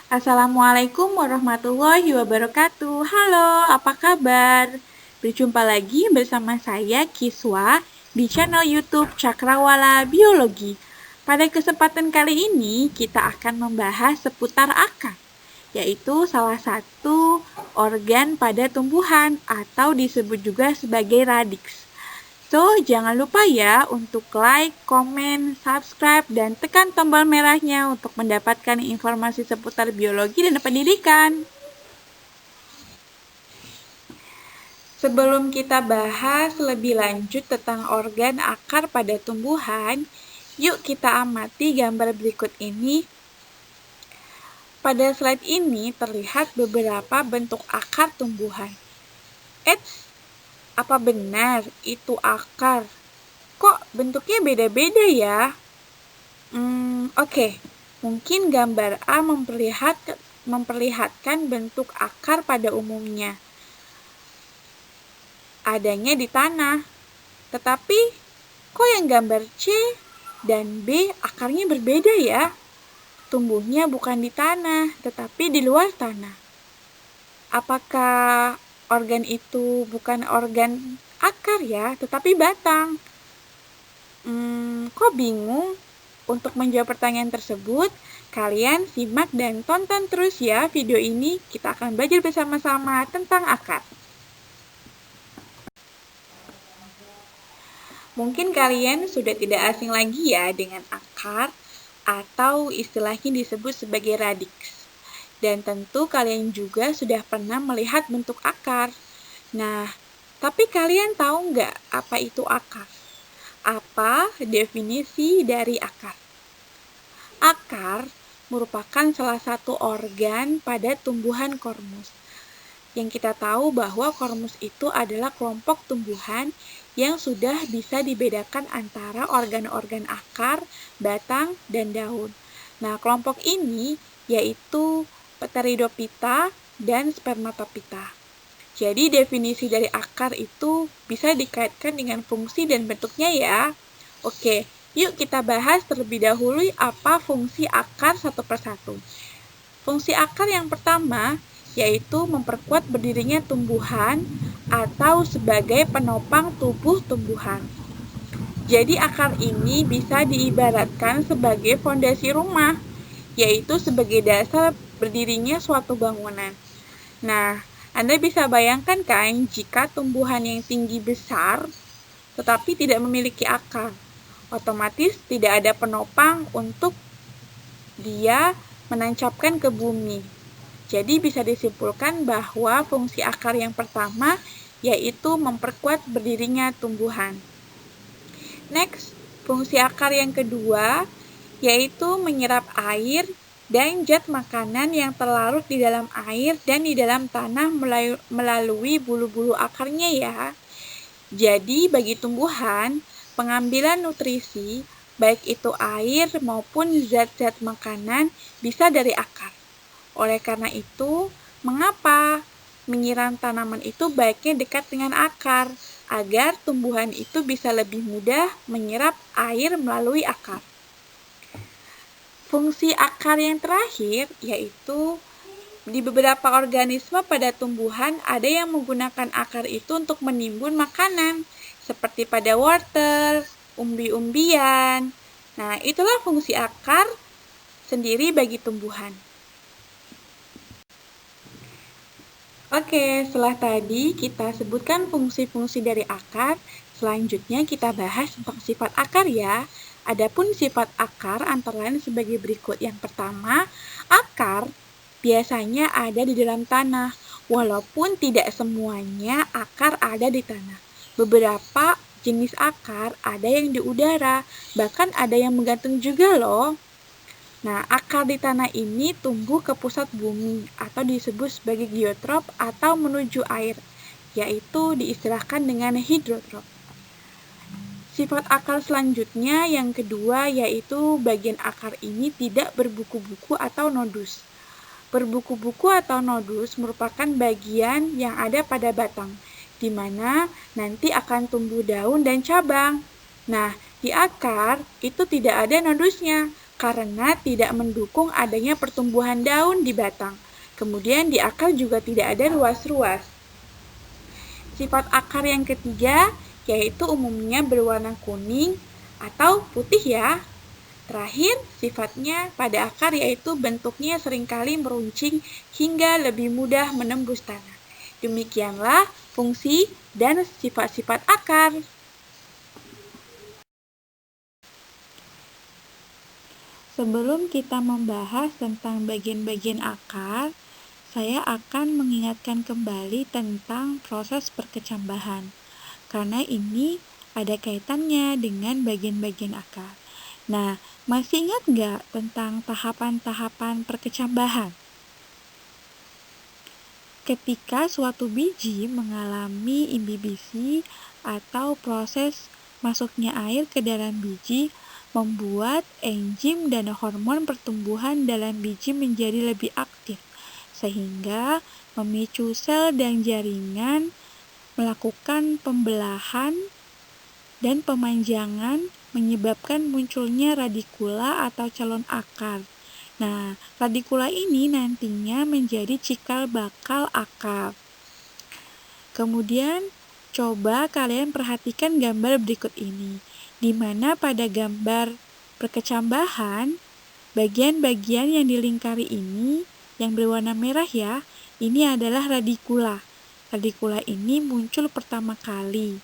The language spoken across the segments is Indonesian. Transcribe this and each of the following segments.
Assalamualaikum warahmatullahi wabarakatuh. Halo, apa kabar? Berjumpa lagi bersama saya Kiswa di channel YouTube Cakrawala Biologi. Pada kesempatan kali ini kita akan membahas seputar akar, yaitu salah satu organ pada tumbuhan atau disebut juga sebagai radiks. So, jangan lupa ya untuk like, komen, subscribe, dan tekan tombol merahnya untuk mendapatkan informasi seputar biologi dan pendidikan. Sebelum kita bahas lebih lanjut tentang organ akar pada tumbuhan, yuk kita amati gambar berikut ini. Pada slide ini terlihat beberapa bentuk akar tumbuhan. Apa benar itu akar? Kok bentuknya beda-beda ya? Oke. Mungkin gambar A memperlihatkan bentuk akar pada umumnya. Adanya di tanah. Tetapi, kok yang gambar C dan B akarnya berbeda ya? Tumbuhnya bukan di tanah, tetapi di luar tanah. Apakah organ itu bukan organ akar ya, tetapi batang? Kok bingung? Untuk menjawab pertanyaan tersebut, kalian simak dan tonton terus ya video ini. Kita akan belajar bersama-sama tentang akar. Mungkin kalian sudah tidak asing lagi ya dengan akar atau istilahnya disebut sebagai radiks. Dan tentu kalian juga sudah pernah melihat bentuk akar. Nah, tapi kalian tahu nggak apa itu akar? Apa definisi dari akar? Akar merupakan salah satu organ pada tumbuhan kormus. Yang kita tahu bahwa kormus itu adalah kelompok tumbuhan yang sudah bisa dibedakan antara organ-organ akar, batang, dan daun. Nah, kelompok ini yaitu Pteridophyta dan Spermatophyta. Jadi definisi dari akar itu bisa dikaitkan dengan fungsi dan bentuknya ya. Oke, yuk kita bahas terlebih dahulu apa fungsi akar satu persatu. Fungsi akar yang pertama yaitu memperkuat berdirinya tumbuhan atau sebagai penopang tubuh tumbuhan. Jadi akar ini bisa diibaratkan sebagai fondasi rumah, yaitu sebagai dasar berdirinya suatu bangunan. Nah, Anda bisa bayangkan kan jika tumbuhan yang tinggi besar tetapi tidak memiliki akar, otomatis tidak ada penopang untuk dia menancapkan ke bumi. Jadi bisa disimpulkan bahwa fungsi akar yang pertama yaitu memperkuat berdirinya tumbuhan. Next, fungsi akar yang kedua yaitu menyerap air dan zat makanan yang terlarut di dalam air dan di dalam tanah melalui bulu-bulu akarnya ya. Jadi bagi tumbuhan, pengambilan nutrisi, baik itu air maupun zat-zat makanan, bisa dari akar. Oleh karena itu, mengapa menyiram tanaman itu baiknya dekat dengan akar, agar tumbuhan itu bisa lebih mudah menyerap air melalui akar. Fungsi akar yang terakhir yaitu di beberapa organisme pada tumbuhan ada yang menggunakan akar itu untuk menimbun makanan, seperti pada wortel, umbi-umbian. Nah, itulah fungsi akar sendiri bagi tumbuhan. Oke, setelah tadi kita sebutkan fungsi-fungsi dari akar, selanjutnya kita bahas tentang sifat akar ya. Adapun sifat akar antara lain sebagai berikut. Yang pertama, akar biasanya ada di dalam tanah, walaupun tidak semuanya akar ada di tanah. Beberapa jenis akar ada yang di udara, bahkan ada yang menggantung juga loh. Nah, akar di tanah ini tumbuh ke pusat bumi atau disebut sebagai geotrop atau menuju air, yaitu diistilahkan dengan hidrotrop. Sifat akar selanjutnya yang kedua yaitu bagian akar ini tidak berbuku-buku atau nodus. Berbuku-buku atau nodus merupakan bagian yang ada pada batang, di mana nanti akan tumbuh daun dan cabang. Nah, di akar itu tidak ada nodusnya, karena tidak mendukung adanya pertumbuhan daun di batang. Kemudian di akar juga tidak ada ruas-ruas. Sifat akar yang ketiga yaitu umumnya berwarna kuning atau putih ya. Terakhir, sifatnya pada akar yaitu bentuknya seringkali meruncing hingga lebih mudah menembus tanah. Demikianlah fungsi dan sifat-sifat akar. Sebelum kita membahas tentang bagian-bagian akar, saya akan mengingatkan kembali tentang proses perkecambahan, karena ini ada kaitannya dengan bagian-bagian akar. Nah, masih ingat nggak tentang tahapan-tahapan perkecambahan? Ketika suatu biji mengalami imbibisi atau proses masuknya air ke dalam biji, membuat enzim dan hormon pertumbuhan dalam biji menjadi lebih aktif, sehingga memicu sel dan jaringan melakukan pembelahan dan pemanjangan, menyebabkan munculnya radikula atau calon akar. Nah, radikula ini nantinya menjadi cikal bakal akar. Kemudian, coba kalian perhatikan gambar berikut ini, di mana pada gambar perkecambahan, bagian-bagian yang dilingkari ini, yang berwarna merah ya, ini adalah radikula. Radikula ini muncul pertama kali.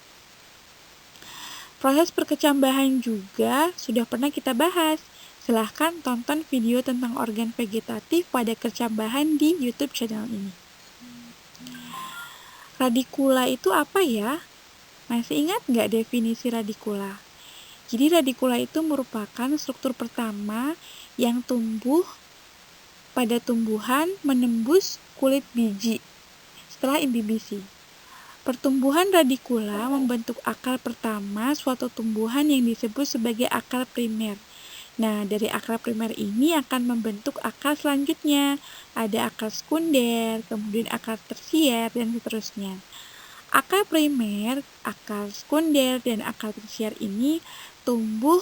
Proses perkecambahan juga sudah pernah kita bahas. Silahkan tonton video tentang organ vegetatif pada kecambahan di YouTube channel ini. Radikula itu apa ya? Masih ingat nggak definisi radikula? Jadi radikula itu merupakan struktur pertama yang tumbuh pada tumbuhan menembus kulit biji setelah imbibisi. Pertumbuhan radikula membentuk akar pertama suatu tumbuhan yang disebut sebagai akar primer. Nah, dari akar primer ini akan membentuk akar selanjutnya. Ada akar sekunder, kemudian akar tersier, dan seterusnya. Akar primer, akar sekunder, dan akar tersier ini tumbuh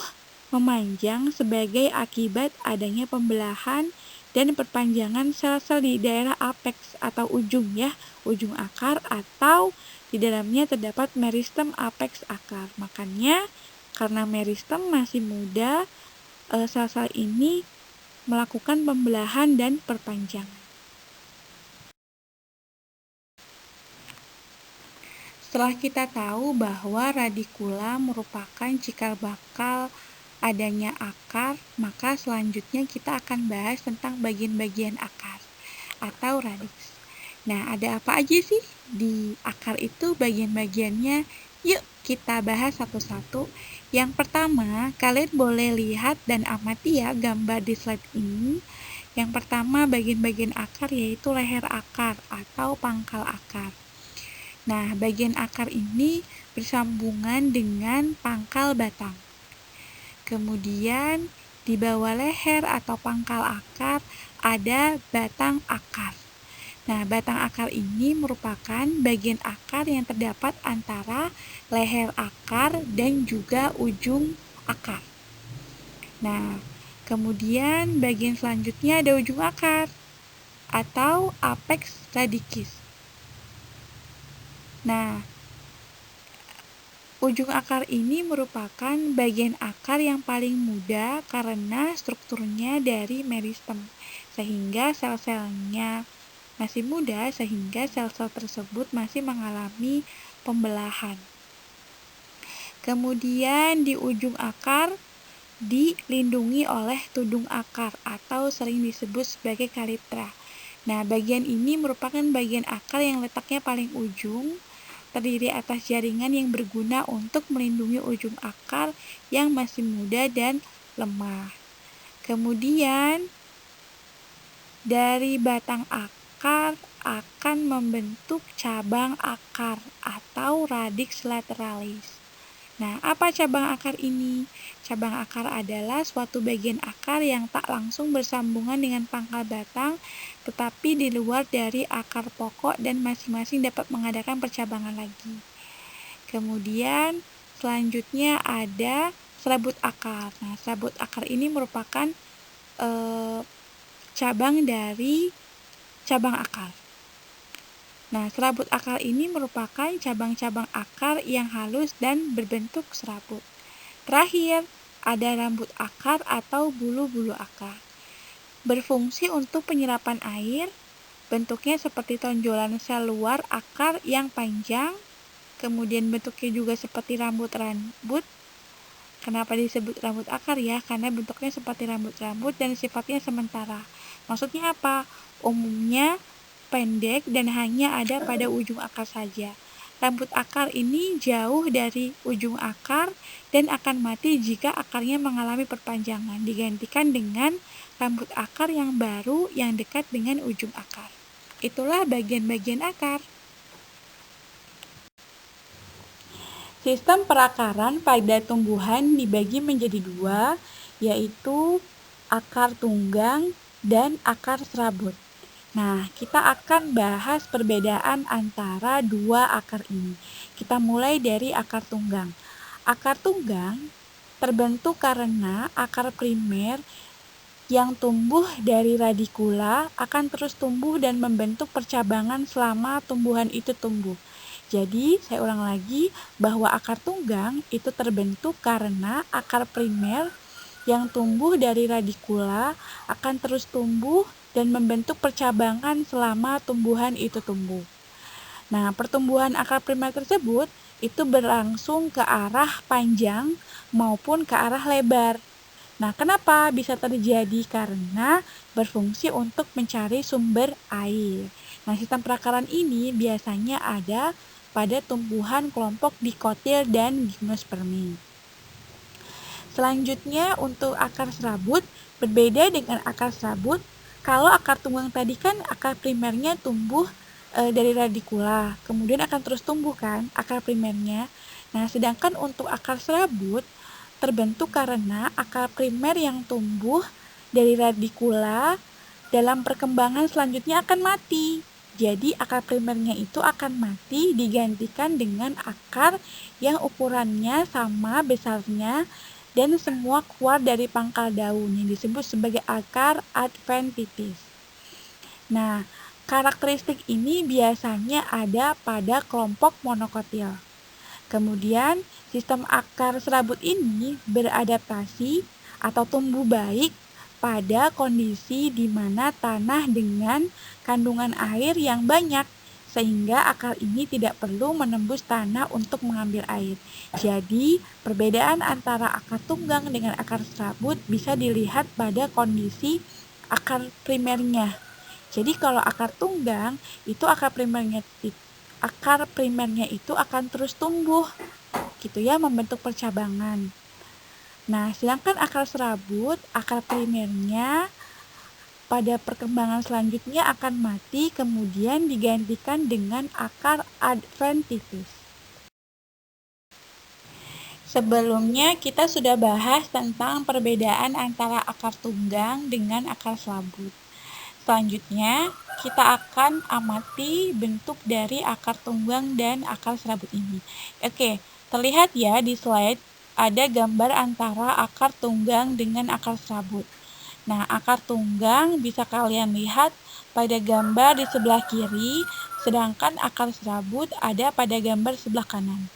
memanjang sebagai akibat adanya pembelahan dan perpanjangan sel-sel di daerah apex atau ujung ya, ujung akar, atau di dalamnya terdapat meristem apex akar. Makanya karena meristem masih muda, sel-sel ini melakukan pembelahan dan perpanjangan. Setelah kita tahu bahwa radikula merupakan cikal bakal adanya akar, maka selanjutnya kita akan bahas tentang bagian-bagian akar atau radiks. Nah, ada apa aja sih di akar itu bagian-bagiannya? Yuk kita bahas satu-satu. Yang pertama, kalian boleh lihat dan amati ya gambar di slide ini. Yang pertama bagian-bagian akar yaitu leher akar atau pangkal akar. Nah, bagian akar ini bersambungan dengan pangkal batang. Kemudian di bawah leher atau pangkal akar ada batang akar. Nah, batang akar ini merupakan bagian akar yang terdapat antara leher akar dan juga ujung akar. Nah, kemudian bagian selanjutnya ada ujung akar atau apex radikis. Nah, ujung akar ini merupakan bagian akar yang paling muda karena strukturnya dari meristem, sehingga sel-selnya masih muda, sehingga sel-sel tersebut masih mengalami pembelahan. Kemudian di ujung akar dilindungi oleh tudung akar atau sering disebut sebagai kalitra. Nah, bagian ini merupakan bagian akar yang letaknya paling ujung, terdiri atas jaringan yang berguna untuk melindungi ujung akar yang masih muda dan lemah. Kemudian dari batang akar akan membentuk cabang akar atau radix lateralis. Nah, apa cabang akar ini? Cabang akar adalah suatu bagian akar yang tak langsung bersambungan dengan pangkal batang, tetapi di luar dari akar pokok dan masing-masing dapat mengadakan percabangan lagi. Kemudian, selanjutnya ada serabut akar. Nah, serabut akar ini merupakan cabang dari cabang akar. Nah, serabut akar ini merupakan cabang-cabang akar yang halus dan berbentuk serabut. Terakhir, ada rambut akar atau bulu-bulu akar. Berfungsi untuk penyerapan air, bentuknya seperti tonjolan sel luar akar yang panjang, kemudian bentuknya juga seperti rambut-rambut. Kenapa disebut rambut akar ya? Karena bentuknya seperti rambut-rambut dan sifatnya sementara. Maksudnya apa? Umumnya pendek dan hanya ada pada ujung akar saja. Rambut akar ini jauh dari ujung akar dan akan mati jika akarnya mengalami perpanjangan, digantikan dengan rambut akar yang baru yang dekat dengan ujung akar. Itulah bagian-bagian akar. Sistem perakaran pada tumbuhan dibagi menjadi dua, yaitu akar tunggang dan akar serabut. Nah, kita akan bahas perbedaan antara dua akar ini. Kita mulai dari akar tunggang. Akar tunggang terbentuk karena akar primer yang tumbuh dari radikula akan terus tumbuh dan membentuk percabangan selama tumbuhan itu tumbuh. Jadi, saya ulang lagi bahwa akar tunggang itu terbentuk karena akar primer yang tumbuh dari radikula akan terus tumbuh dan membentuk percabangan selama tumbuhan itu tumbuh. Nah, pertumbuhan akar primer tersebut itu berlangsung ke arah panjang maupun ke arah lebar. Nah, kenapa bisa terjadi? Karena berfungsi untuk mencari sumber air. Nah, sistem perakaran ini biasanya ada pada tumbuhan kelompok dikotil dan gimnospermi. Selanjutnya untuk akar serabut, berbeda dengan akar serabut. Kalau akar tunggang tadi kan akar primernya tumbuh dari radikula, kemudian akan terus tumbuh kan akar primernya. Nah, sedangkan untuk akar serabut terbentuk karena akar primer yang tumbuh dari radikula dalam perkembangan selanjutnya akan mati. Jadi akar primernya itu akan mati digantikan dengan akar yang ukurannya sama besarnya dan semua keluar dari pangkal daun yang disebut sebagai akar adventitis. Nah, karakteristik ini biasanya ada pada kelompok monokotil. Kemudian, sistem akar serabut ini beradaptasi atau tumbuh baik pada kondisi di mana tanah dengan kandungan air yang banyak, sehingga akar ini tidak perlu menembus tanah untuk mengambil air. Jadi, perbedaan antara akar tunggang dengan akar serabut bisa dilihat pada kondisi akar primernya. Jadi, kalau akar tunggang, itu akar primernya itu akan terus tumbuh, gitu ya, membentuk percabangan. Nah, sedangkan akar serabut, akar primernya pada perkembangan selanjutnya akan mati, kemudian digantikan dengan akar adventitis. Sebelumnya kita sudah bahas tentang perbedaan antara akar tunggang dengan akar serabut. Selanjutnya, kita akan amati bentuk dari akar tunggang dan akar serabut ini. Oke, terlihat ya di slide ada gambar antara akar tunggang dengan akar serabut. Nah, akar tunggang bisa kalian lihat pada gambar di sebelah kiri, sedangkan akar serabut ada pada gambar sebelah kanan.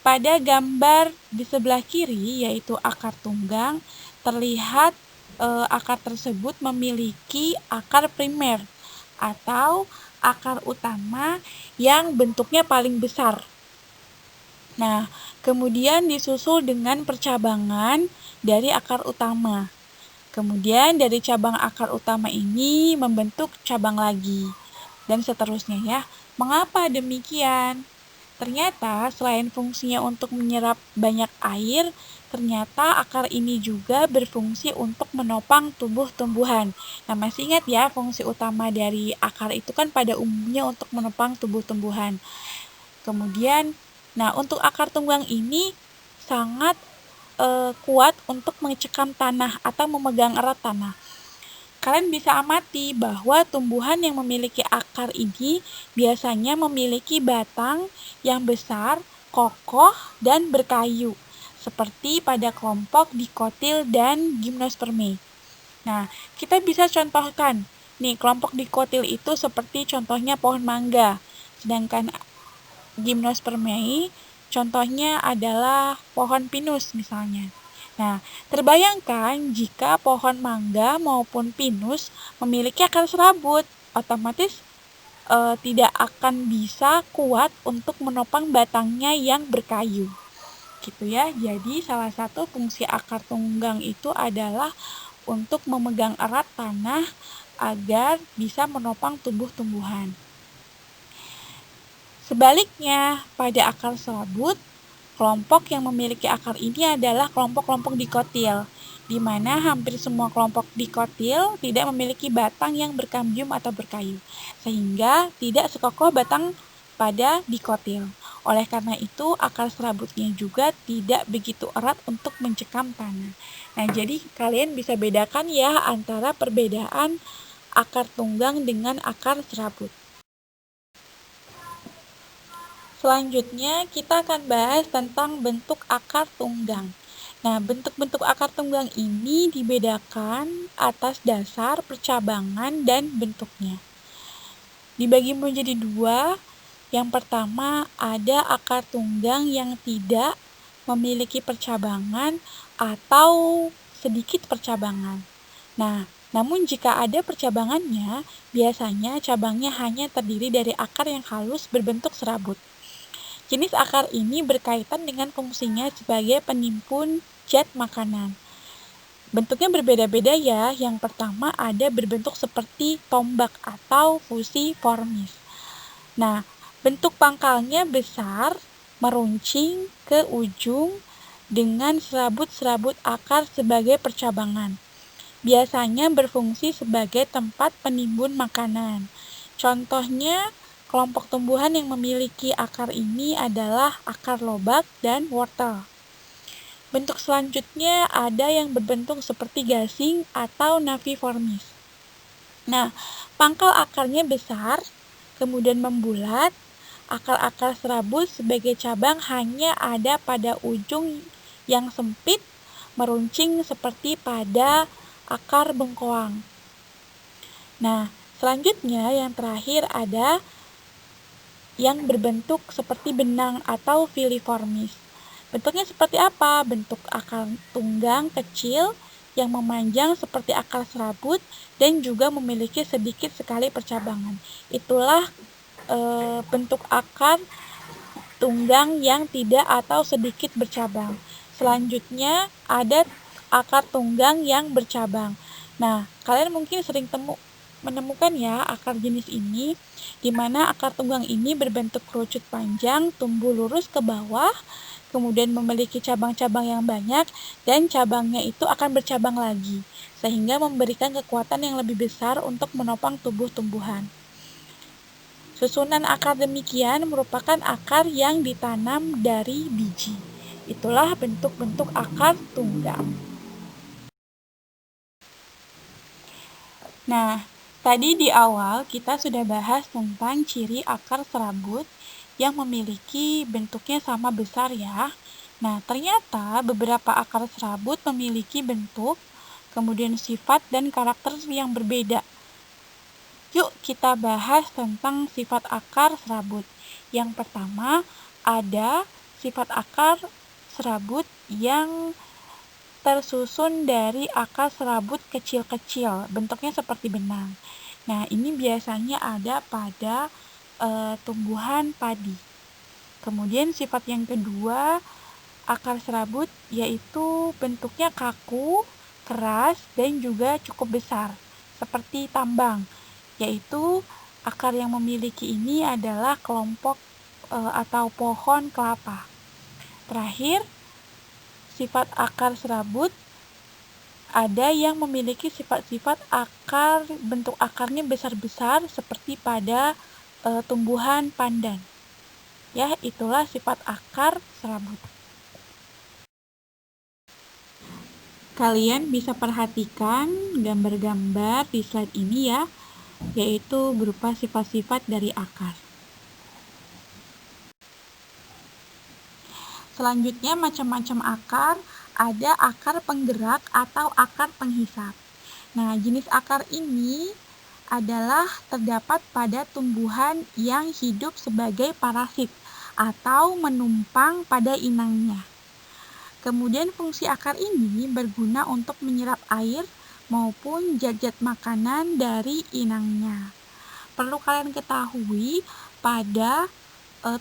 Pada gambar di sebelah kiri, yaitu akar tunggang, terlihat akar tersebut memiliki akar primer atau akar utama yang bentuknya paling besar. Nah, kemudian disusul dengan percabangan dari akar utama. Kemudian dari cabang akar utama ini membentuk cabang lagi, dan seterusnya ya. Mengapa demikian? Ternyata selain fungsinya untuk menyerap banyak air, ternyata akar ini juga berfungsi untuk menopang tumbuh-tumbuhan. Nah, masih ingat ya fungsi utama dari akar itu kan pada umumnya untuk menopang tumbuh-tumbuhan. Kemudian, nah untuk akar tunggang ini sangat kuat untuk mencekam tanah atau memegang erat tanah. Kalian bisa amati bahwa tumbuhan yang memiliki akar ini biasanya memiliki batang yang besar, kokoh, dan berkayu. seperti pada kelompok dikotil dan gimnospermae. Nah, kita bisa contohkan. Nih, kelompok dikotil itu seperti contohnya pohon mangga. Sedangkan gimnospermae contohnya adalah pohon pinus misalnya. Nah, terbayangkan jika pohon mangga maupun pinus memiliki akar serabut, otomatis tidak akan bisa kuat untuk menopang batangnya yang berkayu. Gitu ya. Jadi salah satu fungsi akar tunggang itu adalah untuk memegang erat tanah agar bisa menopang tumbuh-tumbuhan. Sebaliknya, pada akar serabut, kelompok yang memiliki akar ini adalah kelompok-kelompok dikotil, di mana hampir semua kelompok dikotil tidak memiliki batang yang berkambium atau berkayu, sehingga tidak sekokoh batang pada dikotil. Oleh karena itu, akar serabutnya juga tidak begitu erat untuk mencekam tanah. Nah, jadi kalian bisa bedakan ya antara perbedaan akar tunggang dengan akar serabut. Selanjutnya, kita akan bahas tentang bentuk akar tunggang. Nah, bentuk-bentuk akar tunggang ini dibedakan atas dasar percabangan dan bentuknya. Dibagi menjadi dua. Yang pertama, ada akar tunggang yang tidak memiliki percabangan atau sedikit percabangan. Nah, namun jika ada percabangannya, biasanya cabangnya hanya terdiri dari akar yang halus berbentuk serabut. Jenis akar ini berkaitan dengan fungsinya sebagai penimbun zat makanan. Bentuknya berbeda-beda ya. Yang pertama ada berbentuk seperti tombak atau fusiformis. Nah, bentuk pangkalnya besar, meruncing ke ujung dengan serabut-serabut akar sebagai percabangan. Biasanya berfungsi sebagai tempat penimbun makanan. Contohnya, kelompok tumbuhan yang memiliki akar ini adalah akar lobak dan wortel. Bentuk selanjutnya ada yang berbentuk seperti gasing atau naviformis. Nah, pangkal akarnya besar, kemudian membulat. Akar-akar serabut sebagai cabang hanya ada pada ujung yang sempit, meruncing seperti pada akar bengkoang. Nah, selanjutnya yang terakhir ada yang berbentuk seperti benang atau filiformis. Bentuknya seperti apa? Bentuk akar tunggang kecil yang memanjang seperti akar serabut dan juga memiliki sedikit sekali percabangan. Itulah bentuk akar tunggang yang tidak atau sedikit bercabang. Selanjutnya ada akar tunggang yang bercabang. Nah, kalian mungkin sering menemukan ya akar jenis ini, di mana akar tunggang ini berbentuk kerucut panjang, tumbuh lurus ke bawah, kemudian memiliki cabang-cabang yang banyak, dan cabangnya itu akan bercabang lagi, sehingga memberikan kekuatan yang lebih besar untuk menopang tumbuh-tumbuhan. Susunan akar demikian merupakan akar yang ditanam dari biji. Itulah bentuk-bentuk akar tunggang. Nah, tadi di awal kita sudah bahas tentang ciri akar serabut yang memiliki bentuknya sama besar ya. Nah, ternyata beberapa akar serabut memiliki bentuk, kemudian sifat dan karakter yang berbeda. Yuk kita bahas tentang sifat akar serabut. Yang pertama, ada sifat akar serabut yang tersusun dari akar serabut kecil-kecil, bentuknya seperti benang. Nah, ini biasanya ada pada tumbuhan padi. Kemudian sifat yang kedua, akar serabut yaitu bentuknya kaku, keras, dan juga cukup besar, seperti tambang. Yaitu akar yang memiliki ini adalah kelompok atau pohon kelapa. Terakhir, sifat akar serabut ada yang memiliki sifat-sifat akar, bentuk akarnya besar-besar seperti pada tumbuhan pandan. Ya, itulah sifat akar serabut. Kalian bisa perhatikan gambar-gambar di slide ini ya, yaitu berupa sifat-sifat dari akar. Selanjutnya macam-macam akar, ada akar penggerak atau akar penghisap. Nah, jenis akar ini adalah terdapat pada tumbuhan yang hidup sebagai parasit atau menumpang pada inangnya. Kemudian fungsi akar ini berguna untuk menyerap air maupun zat-zat makanan dari inangnya. Perlu kalian ketahui pada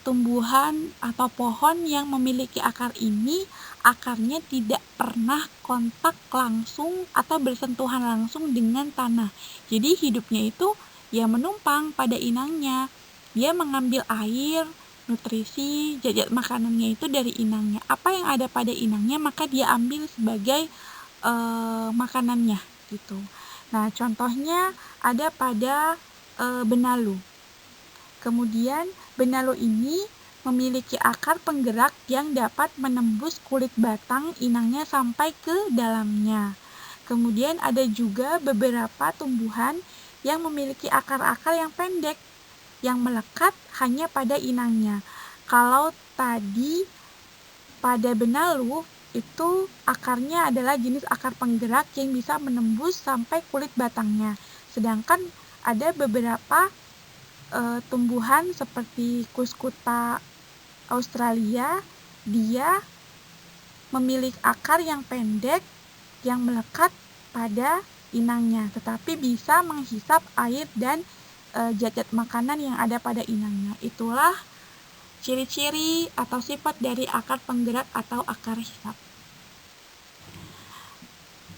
tumbuhan atau pohon yang memiliki akar ini, akarnya tidak pernah kontak langsung atau bersentuhan langsung dengan tanah. Jadi hidupnya itu ya menumpang pada inangnya. Dia mengambil air, nutrisi, zat-zat makanannya itu dari inangnya. Apa yang ada pada inangnya maka dia ambil sebagai makanannya gitu. Nah, contohnya ada pada benalu. Kemudian benalu ini memiliki akar penggerak yang dapat menembus kulit batang inangnya sampai ke dalamnya. Kemudian ada juga beberapa tumbuhan yang memiliki akar-akar yang pendek yang melekat hanya pada inangnya. Kalau tadi pada benalu itu akarnya adalah jenis akar penggerak yang bisa menembus sampai kulit batangnya. Sedangkan ada beberapa tumbuhan seperti Cuscuta Australia, dia memiliki akar yang pendek yang melekat pada inangnya, tetapi bisa menghisap air dan zat-zat makanan yang ada pada inangnya. Itulah ciri-ciri atau sifat dari akar penggerak atau akar hisap.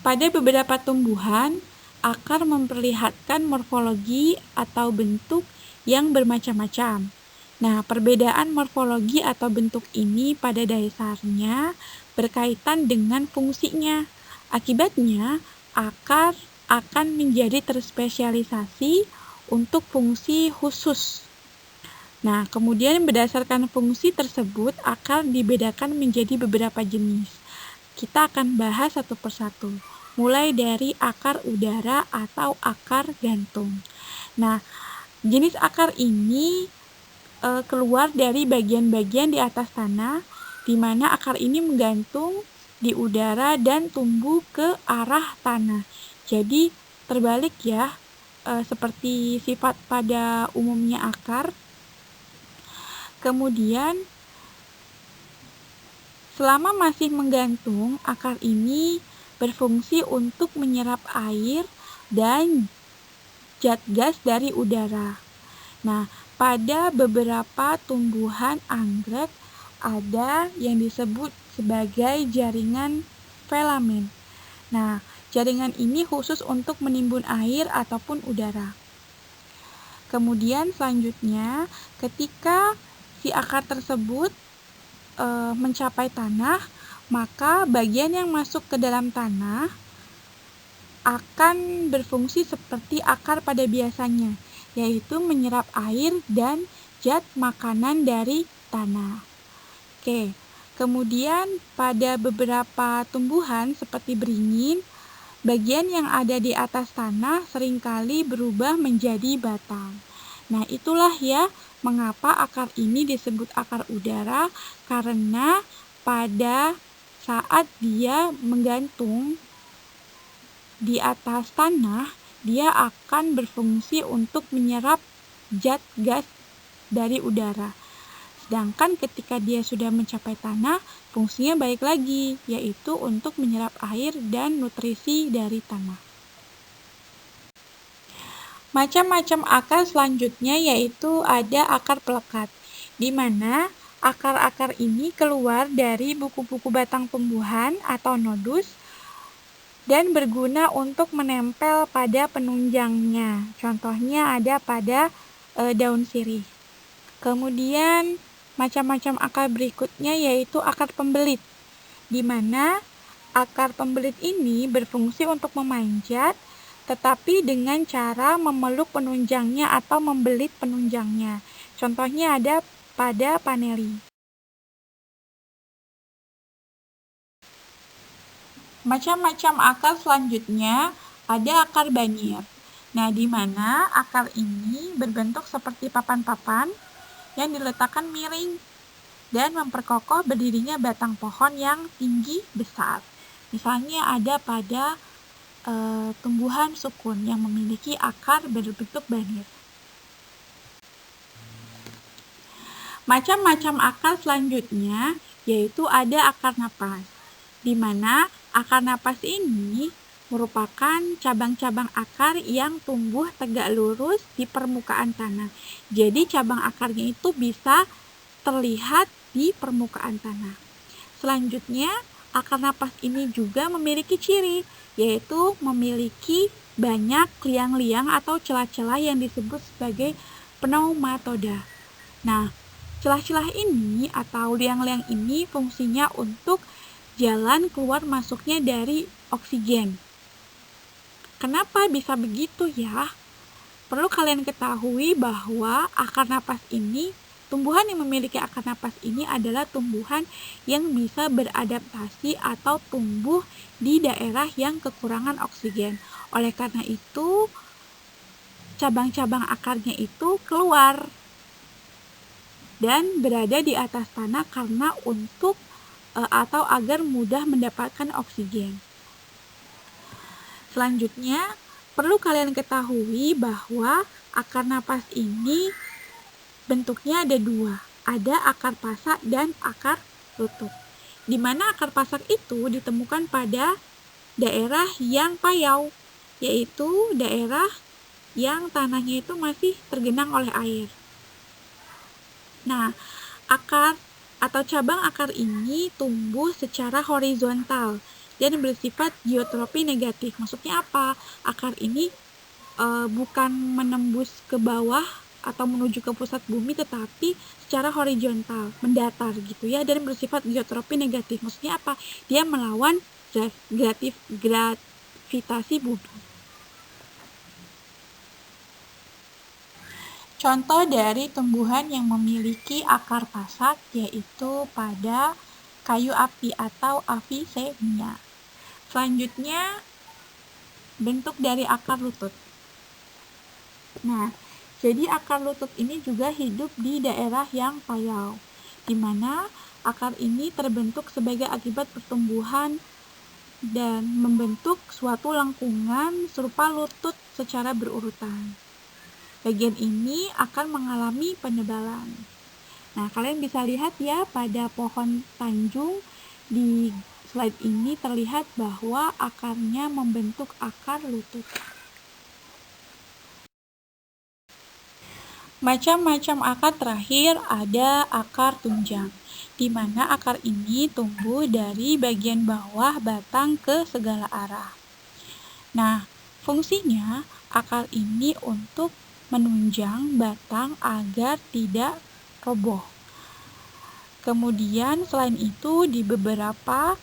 Pada beberapa tumbuhan, akar memperlihatkan morfologi atau bentuk yang bermacam-macam. Nah, perbedaan morfologi atau bentuk ini pada dasarnya berkaitan dengan fungsinya. Akibatnya, akar akan menjadi terspesialisasi untuk fungsi khusus. Nah, kemudian berdasarkan fungsi tersebut, akar dibedakan menjadi beberapa jenis. Kita akan bahas satu persatu, mulai dari akar udara atau akar gantung. Nah, jenis akar ini keluar dari bagian-bagian di atas tanah, di mana akar ini menggantung di udara dan tumbuh ke arah tanah. Jadi terbalik ya, seperti sifat pada umumnya akar. Kemudian selama masih menggantung, akar ini berfungsi untuk menyerap air dan zat gas dari udara. Nah, pada beberapa tumbuhan anggrek ada yang disebut sebagai jaringan filamen. Nah, jaringan ini khusus untuk menimbun air ataupun udara. Kemudian selanjutnya, ketika si akar tersebut mencapai tanah, maka bagian yang masuk ke dalam tanah akan berfungsi seperti akar pada biasanya, yaitu menyerap air dan zat makanan dari tanah. Oke, kemudian pada beberapa tumbuhan seperti beringin, bagian yang ada di atas tanah seringkali berubah menjadi batang. Nah, itulah ya mengapa akar ini disebut akar udara, karena pada saat dia menggantung di atas tanah, dia akan berfungsi untuk menyerap zat gas dari udara. Sedangkan ketika dia sudah mencapai tanah, fungsinya balik lagi, yaitu untuk menyerap air dan nutrisi dari tanah. Macam-macam akar selanjutnya yaitu ada akar pelekat, di mana akar-akar ini keluar dari buku-buku batang tumbuhan atau nodus dan berguna untuk menempel pada penunjangnya. Contohnya ada pada daun sirih. Kemudian macam-macam akar berikutnya yaitu akar pembelit, di mana akar pembelit ini berfungsi untuk memanjat, tetapi dengan cara memeluk penunjangnya atau membelit penunjangnya. Contohnya ada pada paneli. Macam-macam akar selanjutnya ada akar banyer. Nah, di mana akar ini berbentuk seperti papan-papan yang diletakkan miring dan memperkokoh berdirinya batang pohon yang tinggi besar. Misalnya ada pada tumbuhan sukun yang memiliki akar berbentuk banir. Macam-macam akar selanjutnya yaitu ada akar napas, di mana akar napas ini merupakan cabang-cabang akar yang tumbuh tegak lurus di permukaan tanah. Jadi cabang akarnya itu bisa terlihat di permukaan tanah. Selanjutnya, akar napas ini juga memiliki ciri, yaitu memiliki banyak liang-liang atau celah-celah yang disebut sebagai pneumatoda. Nah, celah-celah ini atau liang-liang ini fungsinya untuk jalan keluar masuknya dari oksigen. Kenapa bisa begitu ya? Perlu kalian ketahui bahwa akar napas ini, tumbuhan yang memiliki akar napas ini adalah tumbuhan yang bisa beradaptasi atau tumbuh di daerah yang kekurangan oksigen. Oleh karena itu, cabang-cabang akarnya itu keluar dan berada di atas tanah karena untuk atau agar mudah mendapatkan oksigen. Selanjutnya, perlu kalian ketahui bahwa akar napas ini bentuknya ada dua, ada akar pasak dan akar lutut. Di mana akar pasak itu ditemukan pada daerah yang payau, yaitu daerah yang tanahnya itu masih tergenang oleh air. Nah, akar atau cabang akar ini tumbuh secara horizontal dan bersifat geotropi negatif. Maksudnya apa? Akar ini bukan menembus ke bawah atau menuju ke pusat bumi, tetapi secara horizontal, mendatar gitu ya, dan bersifat geotropi negatif. Maksudnya apa? Dia melawan gravitasi bumi. Contoh dari tumbuhan yang memiliki akar pasak yaitu pada kayu api atau Avicennia. Selanjutnya, bentuk dari akar lutut. Nah, jadi akar lutut ini juga hidup di daerah yang payau, di mana akar ini terbentuk sebagai akibat pertumbuhan dan membentuk suatu lengkungan serupa lutut secara berurutan. Bagian ini akan mengalami penebalan. Nah, kalian bisa lihat ya pada pohon tanjung di slide ini terlihat bahwa akarnya membentuk akar lutut. Macam-macam akar terakhir ada akar tunjang, di mana akar ini tumbuh dari bagian bawah batang ke segala arah. Nah, fungsinya akar ini untuk menunjang batang agar tidak roboh. Kemudian selain itu di beberapa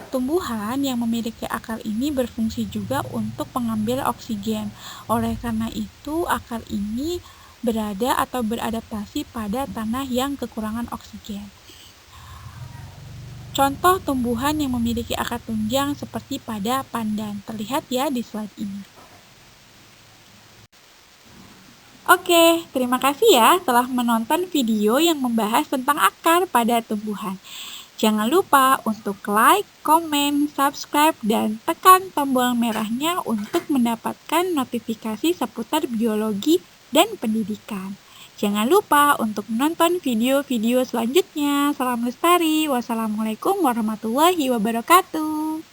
tumbuhan yang memiliki akar ini berfungsi juga untuk pengambil oksigen. Oleh karena itu akar ini berada atau beradaptasi pada tanah yang kekurangan oksigen. Contoh tumbuhan yang memiliki akar tunjang seperti pada pandan terlihat ya di slide ini. Oke, terima kasih ya telah menonton video yang membahas tentang akar pada tumbuhan. Jangan lupa untuk like, komen, subscribe, dan tekan tombol merahnya untuk mendapatkan notifikasi seputar biologi dan pendidikan. Jangan lupa untuk menonton video-video selanjutnya. Salam lestari. Wassalamualaikum warahmatullahi wabarakatuh.